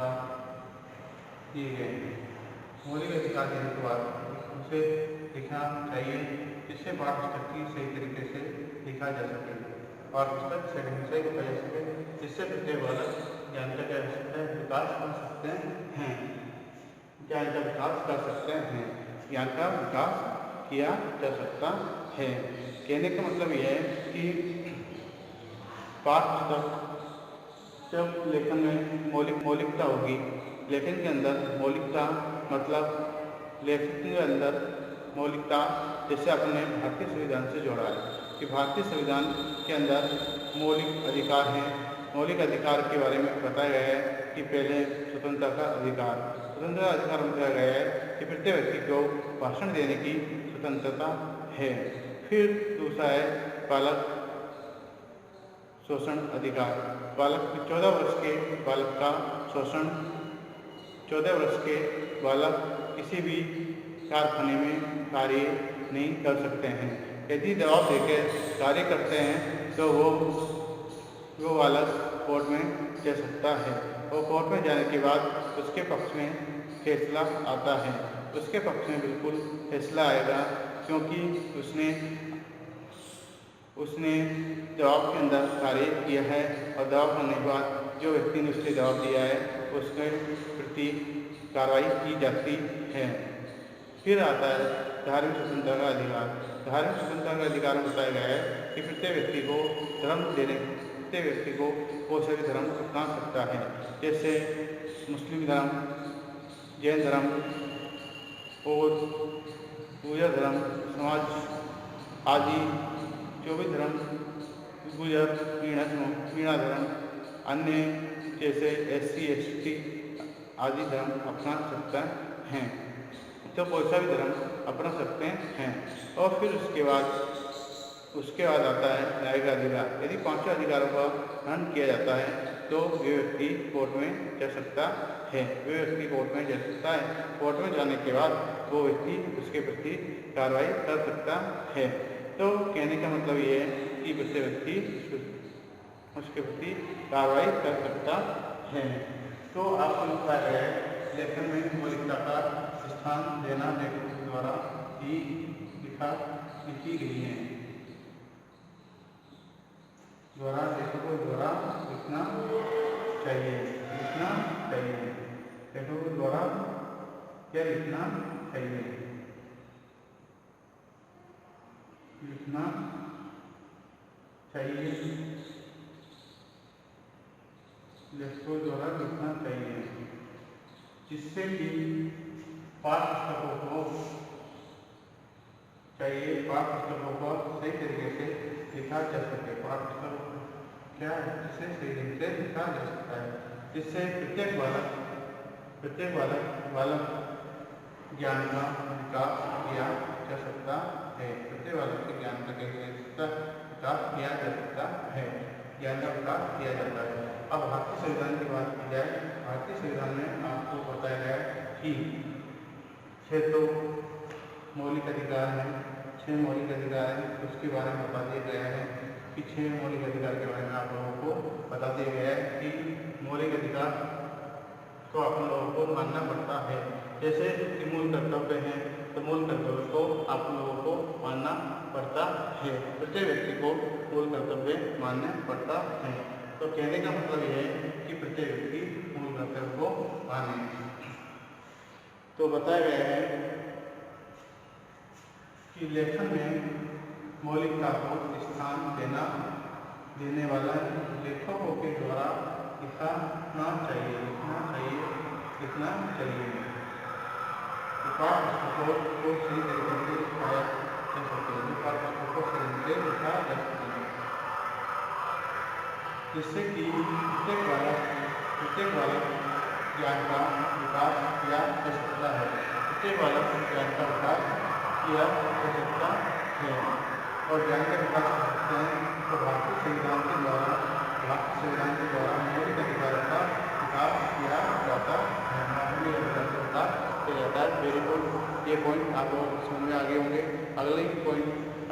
अधिकार दिए गए हैं। मौलिक अधिकार देने के बाद उसे लिखना चाहिए जिससे पाठ्यपुस्तक की सही तरीके से लिखा जा सके, पाठ्यपुस्तक सही लिखा जा सके, जिससे प्रत्येक बालक ज्ञान का क्या विकास कर सकते हैं, ज्ञान का विकास कर सकते हैं, ज्ञान का विकास किया जा सकता है। कहने का मतलब यह है कि पाठ्यपुस्तक जब लेखन में मौलिकता होगी, लेखन के अंदर मौलिकता मतलब लेखन के अंदर मौलिकता, जैसे अपने भारतीय संविधान से जोड़ा है कि भारतीय संविधान के अंदर मौलिक अधिकार हैं। मौलिक अधिकार के बारे में बताया गया है कि पहले स्वतंत्रता का अधिकार बताया गया है कि प्रत्येक व्यक्ति को भाषण देने की स्वतंत्रता है। फिर दूसरा है बालक शोषण अधिकार, बालक 14 वर्ष के बालक का शोषण, 14 वर्ष के बालक किसी भी कारखाने में कार्य नहीं कर सकते हैं। यदि दबाव देकर कार्य करते हैं तो वो बालक कोर्ट में जा सकता है और कोर्ट में जाने के बाद उसके पक्ष में फैसला आता है। उसके पक्ष में बिल्कुल फैसला आएगा क्योंकि उसने दबाव के अंदर कार्य किया है और दबाव करने के बाद जो व्यक्ति ने उससे दबाव दिया है उसके प्रति कार्रवाई की जाती है। फिर आता है धार्मिक स्वतंत्रता का अधिकार। धार्मिक स्वतंत्रता का अधिकार में बताया गया है कि प्रत्येक व्यक्ति को प्रत्येक व्यक्ति को कोई सा भी धर्म अपना सकता है, जैसे मुस्लिम धर्म, जैन धर्म और पूजा धर्म, समाज आदि जो भी धर्म, गुजर, मीणा धर्म, अन्य जैसे SC ST आदि धर्म अपना सकते हैं, तो कोई सा भी धर्म अपना सकते हैं। और फिर उसके बाद आता है न्यायिक अधिकार। यदि 5 अधिकारों का हनन किया जाता है तो वे व्यक्ति कोर्ट में जा सकता है। कोर्ट में जाने के बाद वो व्यक्ति उसके प्रति कार्रवाई कर सकता है। तो कहने का मतलब ये है कि प्रत्येक व्यक्ति उसके प्रति कार्रवाई कर सकता है। तो आपको लिखा है लेखन में मौलिकता का स्थान देना लेखक द्वारा ही लिखी गई है, लेखकों द्वारा लिखना चाहिए। लेखकों द्वारा क्या लिखना चाहिए? लिखना चाहिए, लेखकों द्वारा लिखना चाहिए, जिससे कि पाठ्यपुस्तकों को सही तरीके से लिखा जा सके। पाठ्यपुस्तक क्या है, जिससे सही ढंग से लिखा जा सकता है, जिससे प्रत्येक बालक ज्ञान का विकास किया जा सकता है। प्रत्येक बालक के ज्ञान का विकास किया जा सकता है, ज्ञान का विकास किया जाता है। अब भारतीय संविधान की बात की जाए, भारतीय संविधान में आपको बताया गया है कि 6 तो मौलिक अधिकार हैं, 6 मौलिक अधिकार हैं। उसके बारे में बता दिया गया है कि 6 मौलिक अधिकार के बारे में आप लोगों को बता दिया गया है कि मौलिक अधिकार तो आप लोगों को मानना पड़ता है। जैसे कि मूल कर्तव्य हैं, तो मूल कर्तव्य को आप लोगों को मानना पड़ता है। प्रत्येक व्यक्ति को मूल कर्तव्य मानना पड़ता है। तो कहने का मतलब यह है कि प्रत्येक व्यक्ति मूल कर्तव्य को माने। तो बताया गया है कि लेखन में मौलिकता को स्थान देने वाला लेखकों के द्वारा लिखना चाहिए। पाठ्यपुस्तकों को सही तरीके से लिखाया जा सके, जिससे कि प्रत्येक बालक ज्ञान का विकास किया जा सकता है। और ज्ञान का विकास कर सकते हैं तो भारतीय संविधान के द्वारा मौलिक अधिकारों का विकास किया जाता है। Very good. ये पॉइंट आप लोगों को समझ में आगे होंगे।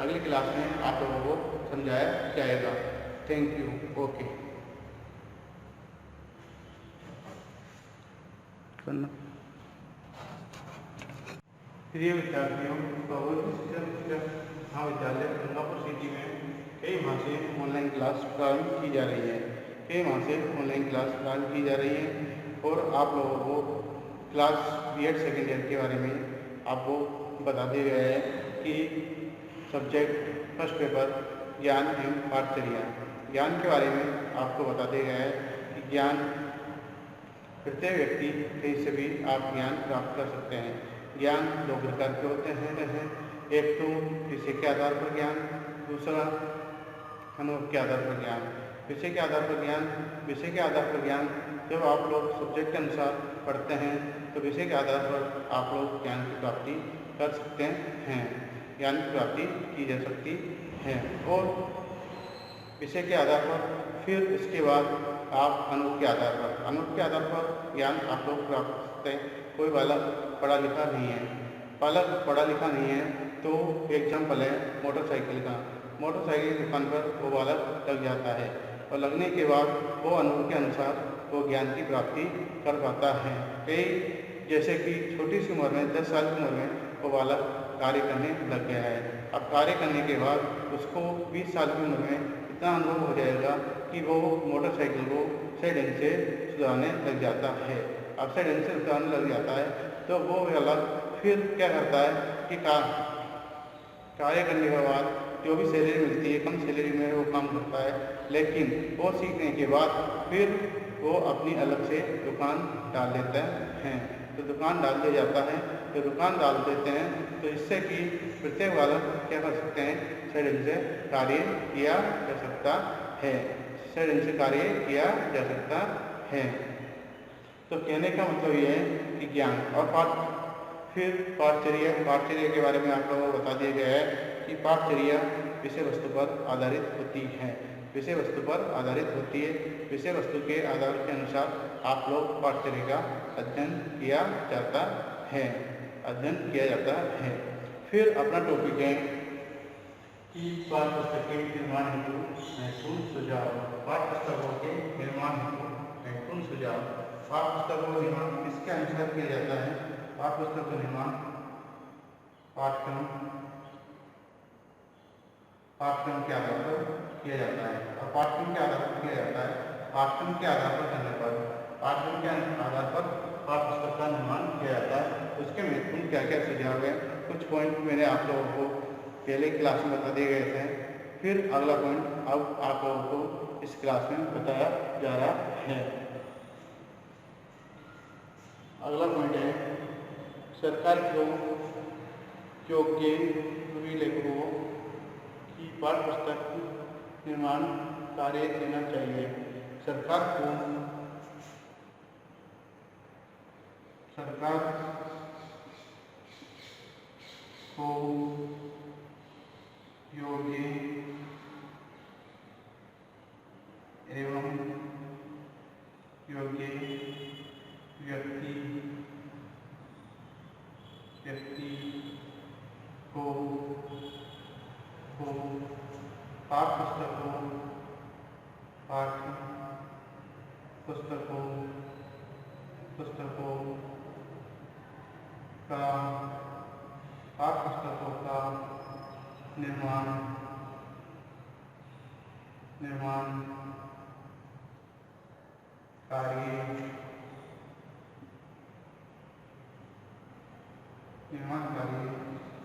अगली क्लास में आप लोगों को समझाया जाएगा। Thank you. ओके। करना। प्रिय विद्यार्थियों, महाविद्यालय गंगापुर सिटी में कई माह से ऑनलाइन क्लास प्रारंभ की जा रही है। कई माह से ऑनलाइन क्लास प्रारंभ की जा रही है और आप लोगों को क्लास B.Ed सेकेंड ईयर के बारे में आपको बता दिया गया है कि सब्जेक्ट फर्स्ट पेपर ज्ञान एवं पाठचर्या। ज्ञान के बारे में आपको बता दिया गया है कि ज्ञान प्रत्येक व्यक्ति कहीं से भी आप ज्ञान प्राप्त कर सकते हैं। ज्ञान दो प्रकार के होते हैं, एक तो विषय के आधार पर ज्ञान, दूसरा अनुभव के आधार पर ज्ञान। विषय के आधार पर ज्ञान, विषय के आधार पर ज्ञान जब आप लोग सब्जेक्ट के अनुसार पढ़ते हैं तो विषय के आधार पर आप लोग ज्ञान की प्राप्ति कर सकते हैं, ज्ञान की प्राप्ति की जा सकती है। और विषय के आधार पर फिर इसके बाद आप अनुभव के आधार पर ज्ञान आप लोग प्राप्त कर सकते हैं। कोई बालक पढ़ा लिखा नहीं है, तो एग्जाम्पल है मोटरसाइकिल का। मोटरसाइकिल की दुकान पर वो बालक लग जाता है और लगने के बाद वो अनुभव के अनुसार वो ज्ञान की प्राप्ति कर पाता है। कई जैसे कि छोटी सी उम्र में 10 साल की उम्र में वो बालक कार्य करने लग गया है। अब कार्य करने के बाद उसको 20 साल की उम्र में इतना अनुभव हो जाएगा कि वो मोटरसाइकिल को सही ढंग से सुधारने लग जाता है। अब सही ढंग से सुधारने लग जाता है तो वो बालक फिर क्या करता है कि कार्य करने के बाद जो भी सैलरी मिलती है, कम सैलरी में वो काम करता है, लेकिन वो सीखने के बाद फिर वो अपनी अलग से दुकान डाल देते हैं। तो दुकान डाल दिया जाता है, तो दुकान डाल देते हैं तो इससे कि प्रत्येक बालक क्या कर सकते हैं, सही ढंग से कार्य किया जा सकता है, सही ढंग से कार्य किया जा सकता है। तो कहने का मतलब ये है कि ज्ञान और फिर पाठचर्या के बारे में आप लोगों को बता दिया गया है कि पाठचर्या विषय वस्तु पर आधारित होती है। विषय वस्तु पर आधारित होती है। विषय वस्तु के आधार के अनुसार आप लोग पाठचर्या का अध्ययन किया जाता है। फिर अपना टॉपिक है कि पाठ्य पुस्तक के निर्माण हेतु महत्वपूर्ण सुझाव। पाठ्य पुस्तकों के निर्माण हेतु महत्वपूर्ण सुझाव। पाठ्य पुस्तकों का निर्माण किसके अनुसार किया जाता है? पाठ्य पुस्तक का निर्माण पाठ्यक्रम के आधार पर किया जाता है। और पाठ्यक्रम के आधार पर किया जाता है। पाठ्यक्रम के आधार पर करने पर पाठ्यक्रम के आधार पर पाठ्य पुस्तक का निर्माण किया जाता है। उसके महत्वपूर्ण क्या क्या सुझाव है, कुछ पॉइंट मैंने आप लोगों को पहले क्लास में बता दिए गए थे। फिर अगला पॉइंट अब आप लोगों को इस क्लास में बताया जा रहा है। अगला पॉइंट है सरकार को योग्य लेखकों की पाठ्य पुस्तक निर्माण कार्य देना चाहिए। सरकार को योग्य एवं योग्य व्यक्ति को पाठ्य पुस्तकों का निर्माण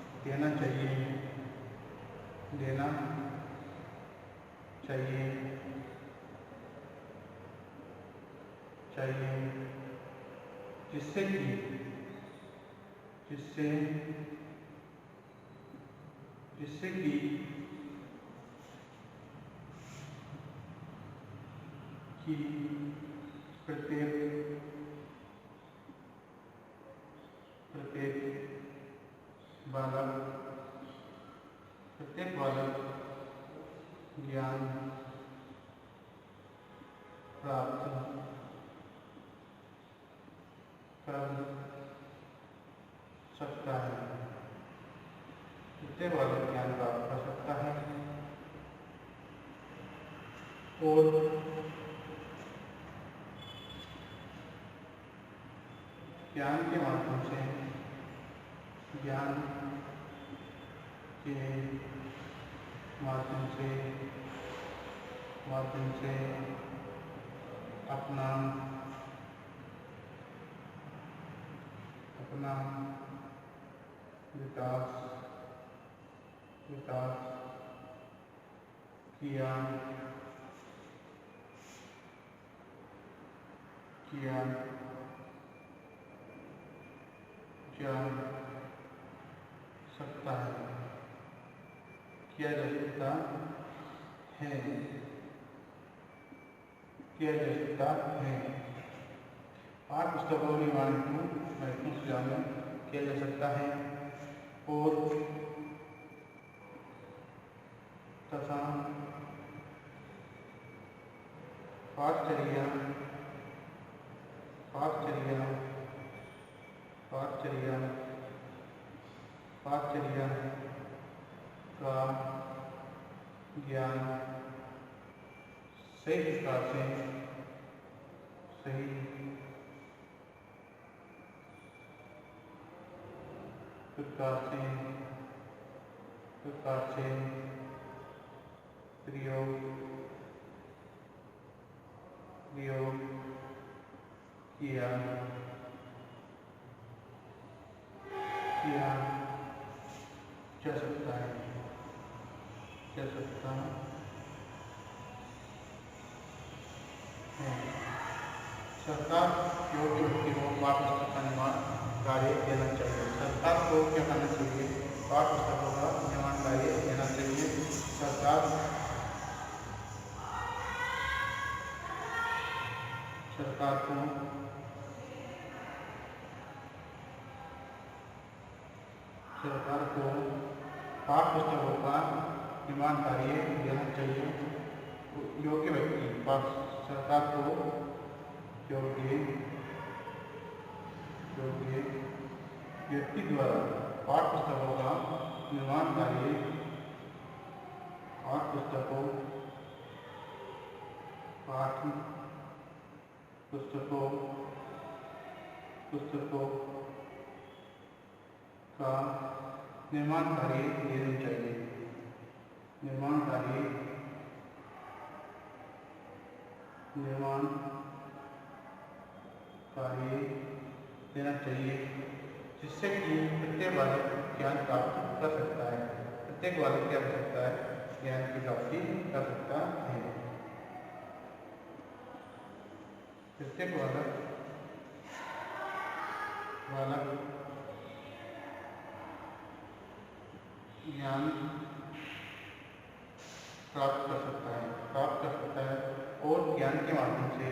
कार्य देना चाहिए जिससे कि प्रत्येक बालक ज्ञान प्राप्त कर सकता है। प्रत्येक बालक ज्ञान प्राप्त कर सकता है और ज्ञान के माध्यम से ज्ञान के माध्यम से अपना विकास किया जा सकता है पाठ पुस्तकों के निर्माण महत्वपूर्ण सुझाव में किया जा सकता है और तथा पाठचर्या का ज्ञान सही प्रकार से प्रयोग किया जा सकता है। सरकार योग्य व्यक्ति को पाठ पुस्तक का निर्माण कार्य देना चाहिए। सरकार को क्या करना चाहिए? पाठ पुस्तकों का निर्माण कार्य देना चाहिए। सरकार को पाठ पुस्तकों का निर्माण कार्य देना चाहिए। योग्य व्यक्ति सरकार को योग्य व्यक्ति द्वारा पाठ पुस्तकों का निर्माण कार्य पाठ पुस्तकों का निर्माण कार्य देना चाहिए। निर्माण कार्य देना चाहिए जिससे कि प्रत्येक बालक ज्ञान प्राप्त कर सकता है। प्रत्येक बालक क्या कर सकता है? ज्ञान की प्राप्ति कर सकता है। प्रत्येक बालक ज्ञान प्राप्त कर सकता है और ज्ञान के माध्यम से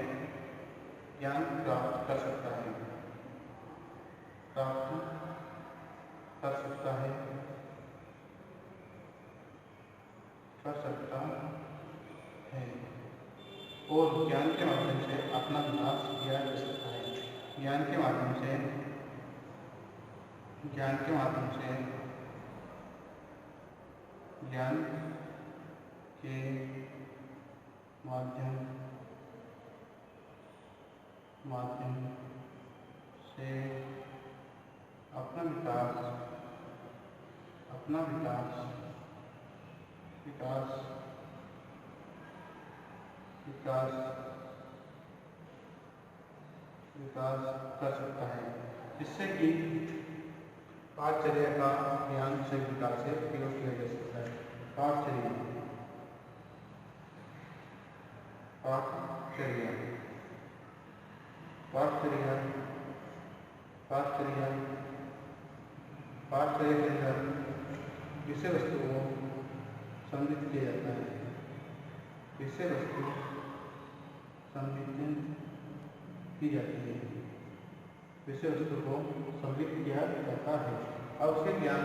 ज्ञान प्राप्त कर सकता है और ज्ञान के माध्यम से अपना विकास किया जा सकता है। ज्ञान के माध्यम से ज्ञान के माध्यम से अपना विकास कर सकता है जिससे कि पाठचर्या का ज्ञान सही प्रकार से प्रयोग किया जा सकता है। पाठचर्या के अंदर विषय वस्तु को सम्मिलित किया जाता है। विषय वस्तु सम्मिलित की जाती है। विषय वस्तु को सम्मिलित किया जाता है और उसके ज्ञान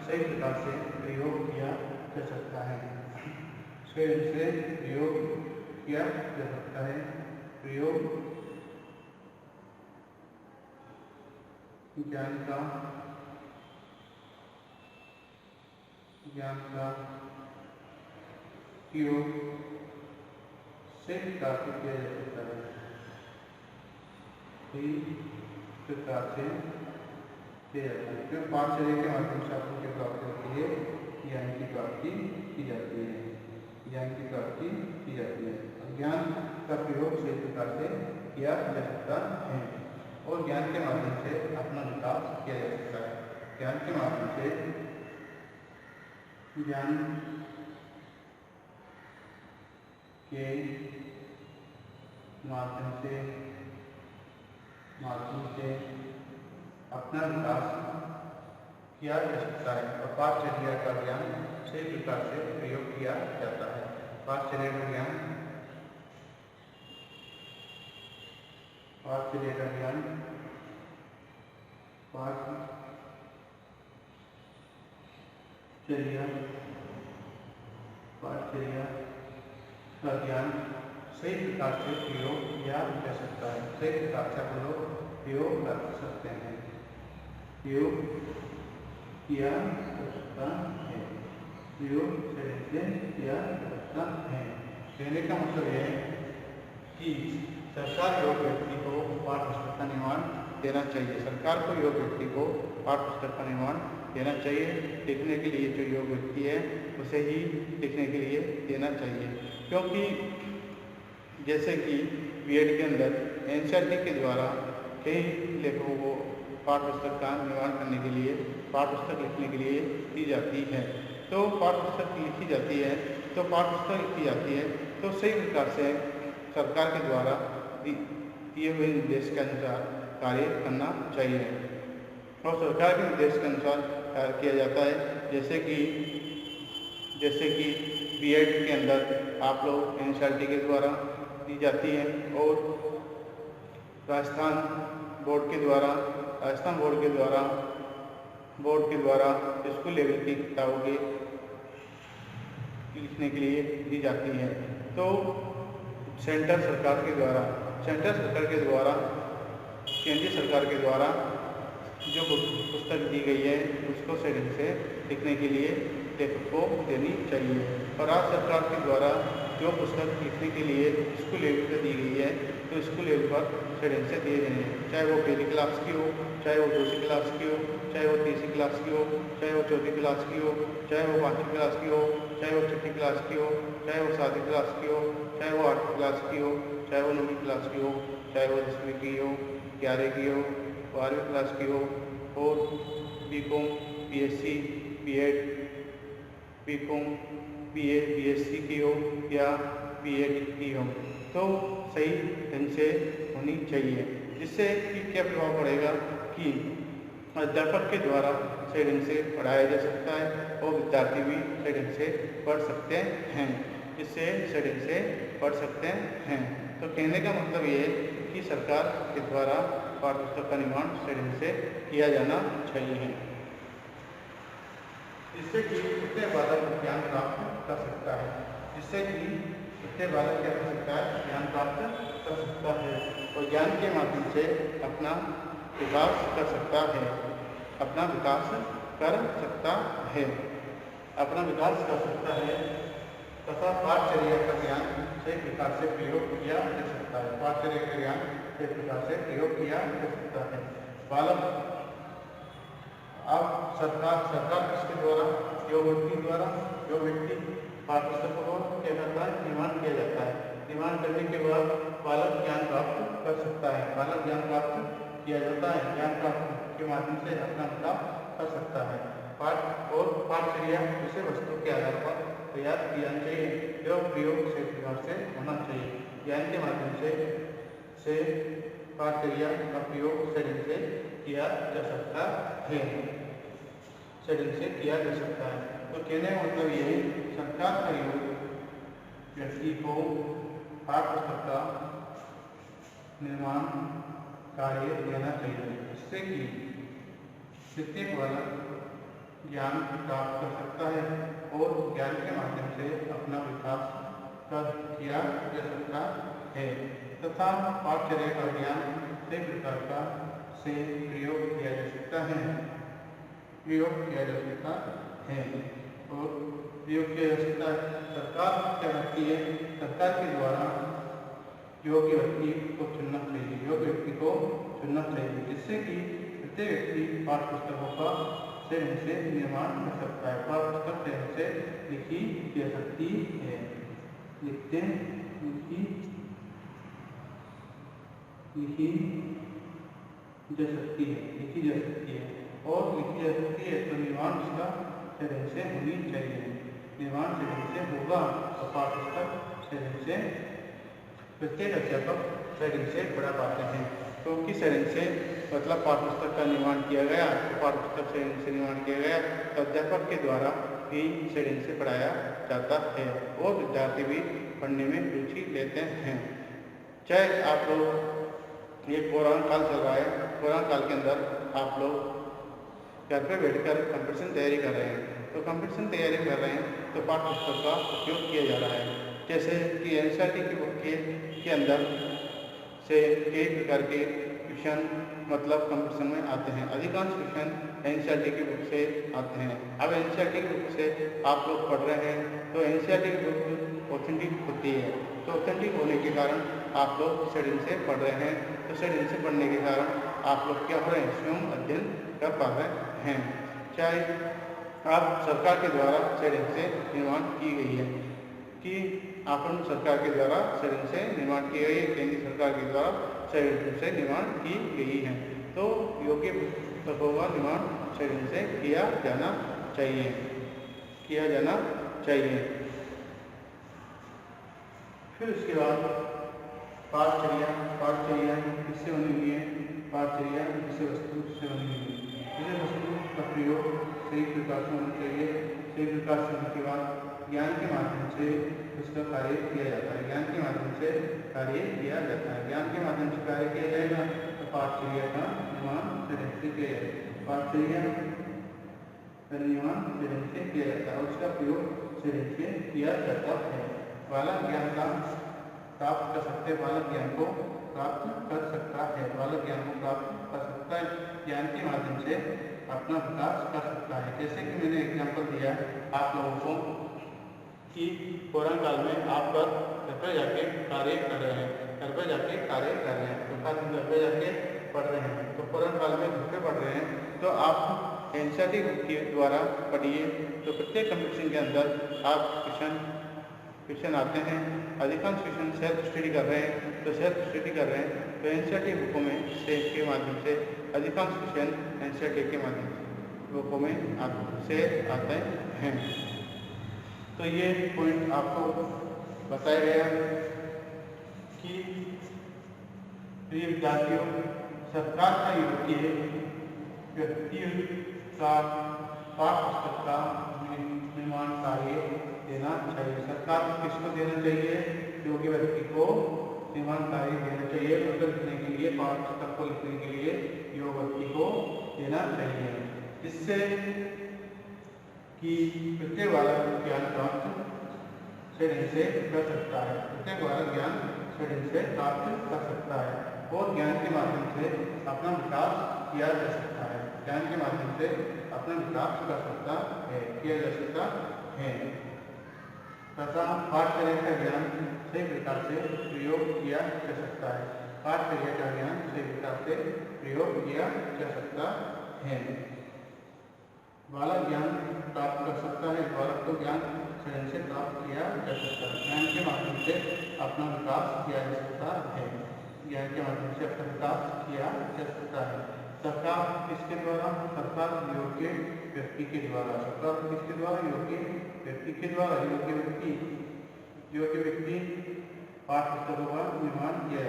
सही प्रकार से प्रयोग किया जा सकता है। स्वयं से प्रयोग किया जा सकता है। प्रयोग ज्ञान का प्रयोग सही प्रकार से किया जा सकता है। प्रकार से किया जाता है। क्यों पाठचर्या के माध्यम से आप उनकी प्राप्ति के लिए ज्ञान की प्राप्ति की जाती है, ज्ञान की प्राप्ति की जाती है। ज्ञान का प्रयोग सही प्रकार से किया जा सकता है और ज्ञान के माध्यम से अपना विकास किया जा सकता है। ज्ञान के माध्यम से ज्ञान के माध्यम से अपना विकास किया जा सकता है और पाठचर्या का ज्ञान सही प्रकार से प्रयोग किया जाता है। पाठचर्या का ज्ञान पाठचर्या का ज्ञान सही प्रकार से प्रयोग किया जा सकता है। सही प्रकार से हम लोग प्रयोग कर सकते हैं, प्रयोग किया जा सकता है, प्रयोग से किया जा सकता है। कहने का मतलब है कि सरकार योग व्यक्ति को पाठ्य पुस्तक का निर्माण देना चाहिए। सरकार को योग व्यक्ति को पाठ्य पुस्तक का निर्माण देना चाहिए। लिखने के लिए जो योग व्यक्ति है उसे ही लिखने के लिए देना चाहिए, क्योंकि जैसे कि बीएड के अंदर एनसीईआरटी के द्वारा कई लेखकों को पाठ्य पुस्तक का निर्माण करने के लिए पाठ्य पुस्तक लिखने के लिए दी जाती है। तो पाठ्य पुस्तक लिखी जाती है तो पाठ्य पुस्तक लिखी जाती है तो सही प्रकार से सरकार के द्वारा दिए हुए निर्देश के अनुसार कार्य करना चाहिए और सरकार के निर्देश के अनुसार कार्य किया जाता है। जैसे कि बीएड के अंदर आप लोग एनसीईआरटी के द्वारा दी जाती है और राजस्थान बोर्ड के द्वारा स्कूल लेवल की किताबों के लिखने के लिए दी जाती है। तो केंद्रीय सरकार के द्वारा जो पुस्तक दी गई है उसको सही से लिखने के लिए लेखक को देनी चाहिए और राज्य सरकार के द्वारा जो पुस्तक लिखने के लिए स्कूल लेवल पर दी गई है तो स्कूल लेवल पर सही से दिए जाए, चाहे वो पहली क्लास की हो, चाहे वो दूसरी क्लास की हो, चाहे वो तीसरी क्लास की हो, चाहे वो चौथी क्लास की हो, चाहे वो पाँचवीं क्लास की हो, चाहे वो छठी क्लास की हो, चाहे वो सातवीं क्लास की हो, चाहे वो आठवीं क्लास की हो, चाहे वो नौवीं क्लास की हो, चाहे वो 10वीं की हो, 11वीं की हो, 12वीं क्लास की हो और BCom, BSc, BEd, BCom, BA, BSc की हो या बीएड की हो तो सही ढंग से होनी चाहिए। जिससे कि क्या प्रभाव पड़ेगा कि अध्यापक के द्वारा सही ढंग से पढ़ाया जा सकता है और विद्यार्थी भी सही ढंग से पढ़ सकते हैं, इससे सही ढंग से पढ़ सकते हैं। तो कहने का मतलब ये है कि सरकार के द्वारा पाठ्य पुस्तक का निर्माण सही ढंग से किया जाना चाहिए, जिससे कि प्रत्येक बालक ज्ञान प्राप्त कर सकता है, ज्ञान प्राप्त कर सकता है और ज्ञान के माध्यम से अपना विकास कर सकता है, तथा पाठचर्या का ज्ञान सही प्रकार से प्रयोग किया जा सकता है। बालक अब सरकार किसके द्वारा जो व्यक्ति पाठ्य पुस्तकों को क्या करता है, निर्माण किया जाता है। निर्माण करने के बाद बालक ज्ञान प्राप्त कर सकता है, ज्ञान प्राप्त किया जाता है, ज्ञान प्राप्त के माध्यम से अपना विकास कर सकता है। पाठचर्या विषय वस्तु के आधार पर तैयार किया जाना चाहिए एवं प्रयोग सही प्रकार से होना चाहिए। ज्ञान के माध्यम से पाठचर्या का प्रयोग सही से किया जा सकता है, तो कहने का मतलब ये सरकार का योग व्यक्ति को पाठ्य पुस्तक का निर्माण कार्य देना चाहिए, जिससे कि प्रत्येक बालक ज्ञान प्राप्त कर सकता है और ज्ञान के माध्यम से अपना विकास किया जा सकता है तथा पाठचर्या का ज्ञान कई प्रकार का से प्रयोग किया जा सकता है सरकार क्या करती है, सरकार के द्वारा योग्य व्यक्ति को चुनना चाहिए, योग्य व्यक्ति को चुनना चाहिए, जिससे कि प्रत्येक व्यक्ति पाठ्य पुस्तकों का से निर्माण कर सकता है। पाठ्य पुस्तक से लिखी जा सकती है, लिखी जा सकती है और लिखी जा सकती है तो निर्माण उसका शरीर से होनी चाहिए। निर्माण शरीर से होगा तो पाठ्य पुस्तक शरीर से प्रत्येक अध्यापक शरीर से पढ़ा पाते हैं, क्योंकि शरीर से मतलब पाठ्य पुस्तक का निर्माण किया गया, तो पाठ्य पुस्तक शरीर से निर्माण किया गया तो अध्यापक के द्वारा ही शरीर से पढ़ाया जाता है और विद्यार्थी भी पढ़ने में रुचि लेते हैं। चाहे आप लोग ये कोरोना काल चल रहा है, कोरोना काल के अंदर आप लोग घर पे बैठकर कंपटीशन तैयारी कर रहे हैं, तो कंपटीशन तैयारी कर रहे हैं तो पाठ्य पुस्तक का उपयोग किया जा रहा है। जैसे कि एनसीईआरटी की बुक के अंदर से कई प्रकार के क्वेश्चन मतलब कंपटीशन में आते हैं। अधिकांश क्वेश्चन एनसीईआरटी की बुक से आते हैं। अब एनसीईआरटी की बुक से आप लोग पढ़ रहे हैं तो एनसीईआरटी की बुक ऑथेंटिक होती है, तो ऑथेंटिक होने के कारण आप लोग शरीर से पढ़ रहे हैं, तो शरीर से पढ़ने के कारण आप लोग क्या हो रहे हैं, स्वयं अध्ययन कर पा रहे हैं। चाहे आप सरकार के द्वारा शरीर से निर्माण की गई है कि अपन सरकार के द्वारा शरीर से निर्माण की गई है, केंद्र सरकार के द्वारा शरीर से निर्माण की गई है, तो योग्य पुस्तकों का निर्माण शरीर से किया जाना चाहिए। फिर उसके बाद पाठचर्या किससे बनी हुई है? पाठचर्या विषय वस्तु से बनी हुई है। विषय वस्तु का प्रयोग सही प्रकार से होना चाहिए। सही प्रकार से होने के बाद ज्ञान के माध्यम से उसका कार्य किया जाता है। ज्ञान के माध्यम से कार्य किया जाता है तो पाठचर्या का निर्माण शरीर से किया जाता है। पाठचर्या का निर्माण शरीर से किया जाता है और उसका प्रयोग शरीर से किया जाता है। बालक ज्ञान का प्राप्त कर सकते हैं, बालक ज्ञान को प्राप्त कर सकता है, ज्ञान के माध्यम से अपना विकास कर सकता है। जैसे कि मैंने एग्जाम्पल दिया आप लोगों को कि कोरोना काल में आप घर पे जाके कार्य कर रहे हैं, तो घर पे जाके पढ़ रहे हैं, तो कोरोना काल में घर पे पढ़ रहे हैं तो आप एनसीईआरटी के द्वारा पढ़िए, तो प्रत्येक कंपटीशन के अंदर आप क्वेश्चन आते हैं। अधिकांश क्वेश्चन सेल्फ स्टडी कर रहे हैं, तो एनसीईआरटी बुकों में के माध्यम से अधिकांश क्वेश्चन एनसीईआरटी के माध्यम से बुकों में से आते हैं। तो ये पॉइंट आपको बताया गया कि प्रिय विद्यार्थियों, सरकार का योग्य व्यक्ति का पाठ्य पुस्तक का निर्माण कार्य देना चाहिए। सरकार को किसको देना चाहिए? योग्य व्यक्ति को निर्माण कार्य देना चाहिए। पुस्तक लिखने के लिए, पाठ्य पुस्तक को लिखने के लिए योग्य व्यक्ति को देना चाहिए, जिससे कि प्रत्येक बालक ज्ञान प्राप्त शरीर से कर सकता है, और ज्ञान के माध्यम से अपना विकास किया जा सकता है, तथा पाठचर्या का ज्ञान सही प्रकार से प्रयोग किया जा सकता है। बालक ज्ञान प्राप्त कर सकता है, बालक को ज्ञान शरीर से प्राप्त किया जा सकता है। ज्ञान के माध्यम से अपना विकास किया जा सकता है। सरकार किसके द्वारा? सरकार योग्य व्यक्ति के द्वारा। योग्य व्यक्ति पाठ्य पुस्तकों का निर्माण किया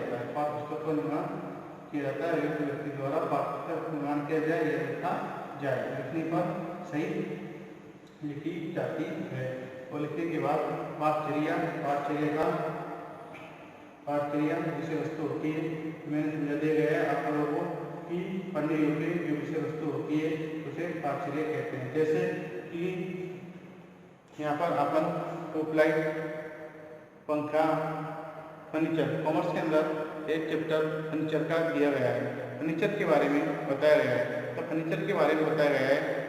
जाता है। योग्य व्यक्ति द्वारा पाठ्य पुस्तक निर्माण किया जाए, यह लिखा जाए, लिखने पर सही लिखी जाती है। और लिखने के बाद पाठचर्या विषय वस्तु होती है। मैंने समझा दिया गया है आप लोगों को कि पढ़ने योग्य जो विषय वस्तु होती है उसे पाठचर्या कहते हैं। जैसे कि यहाँ पर अपन ट्यूबलाइट, पंखा, फर्नीचर, कॉमर्स के अंदर एक चैप्टर फर्नीचर का दिया गया है, फर्नीचर के बारे में बताया गया है।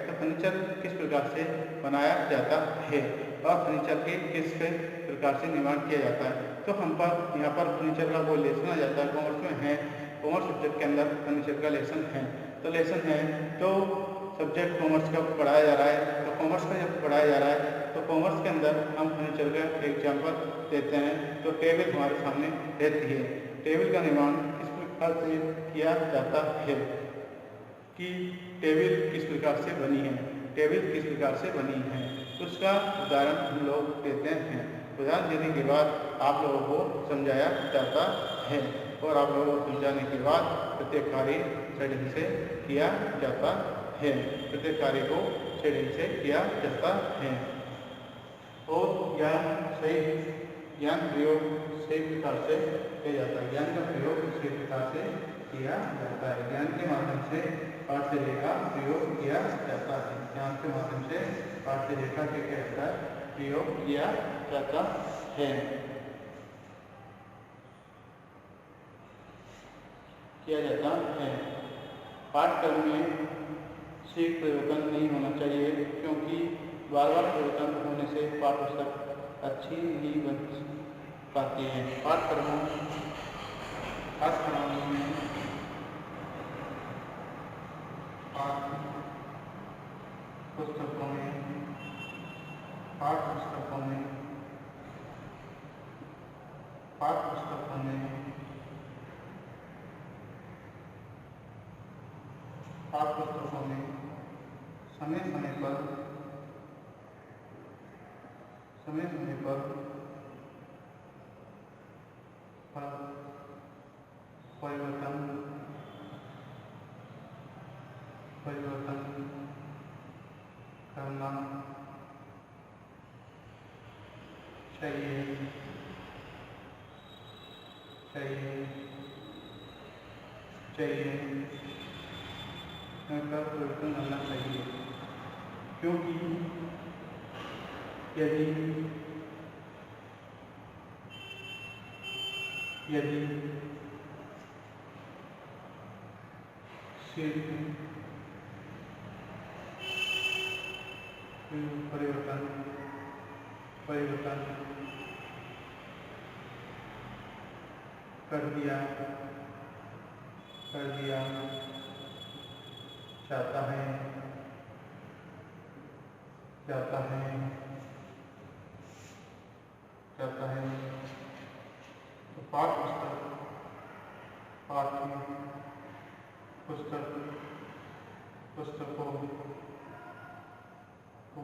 तो फर्नीचर किस प्रकार से बनाया जाता है और फर्नीचर के किस प्रकार से निर्माण किया जाता है। तो हम पर यहाँ पर फर्नीचर का कोई लेसन आ जाता है, कॉमर्स में है कॉमर्स सब्जेक्ट के अंदर फर्नीचर का लेसन है। तो लेसन है तो सब्जेक्ट कॉमर्स का पढ़ाया जा रहा है, तो कॉमर्स का जब पढ़ाया जा रहा है तो कॉमर्स के अंदर हम फर्नीचर का एग्जाम्पल देते हैं। तो टेबल हमारे सामने रहती है। टेबल का निर्माण किस प्रकार से किया जाता है कि टेबल किस प्रकार से बनी है, टेबल किस प्रकार से बनी है, उसका उदाहरण हम लोग देते हैं। उदाहरण देने के बाद आप लोगों को समझाया जाता है और आप लोगों को समझाने के बाद प्रत्येक कार्य सही ढंग से किया जाता है। प्रत्येक कार्य को सही ढंग से किया जाता है और ज्ञान प्रयोग सही प्रकार से किया जाता है। ज्ञान का प्रयोग सही प्रकार से किया जाता है। ज्ञान के माध्यम से पाठ्य का प्रयोग किया जाता है। ज्ञान के माध्यम से पाठ्य रेखा के क्या प्रयोग किया जाता है। पाठ्यक्रम में शीघ्र परिवर्तन नहीं होना चाहिए, क्योंकि बार बार परिवर्तन होने से पाठ्यपुस्तक अच्छी नहीं बन पाती है। पाठ्यक्रमों में पाठ्यपुस्तकों में समय समय पर परिवर्तन करना चाहिए परिवर्तन करना चाहिए, क्योंकि यदि सिर्फ परिवर्तन कर दिया जाता है तो पुस्तकों को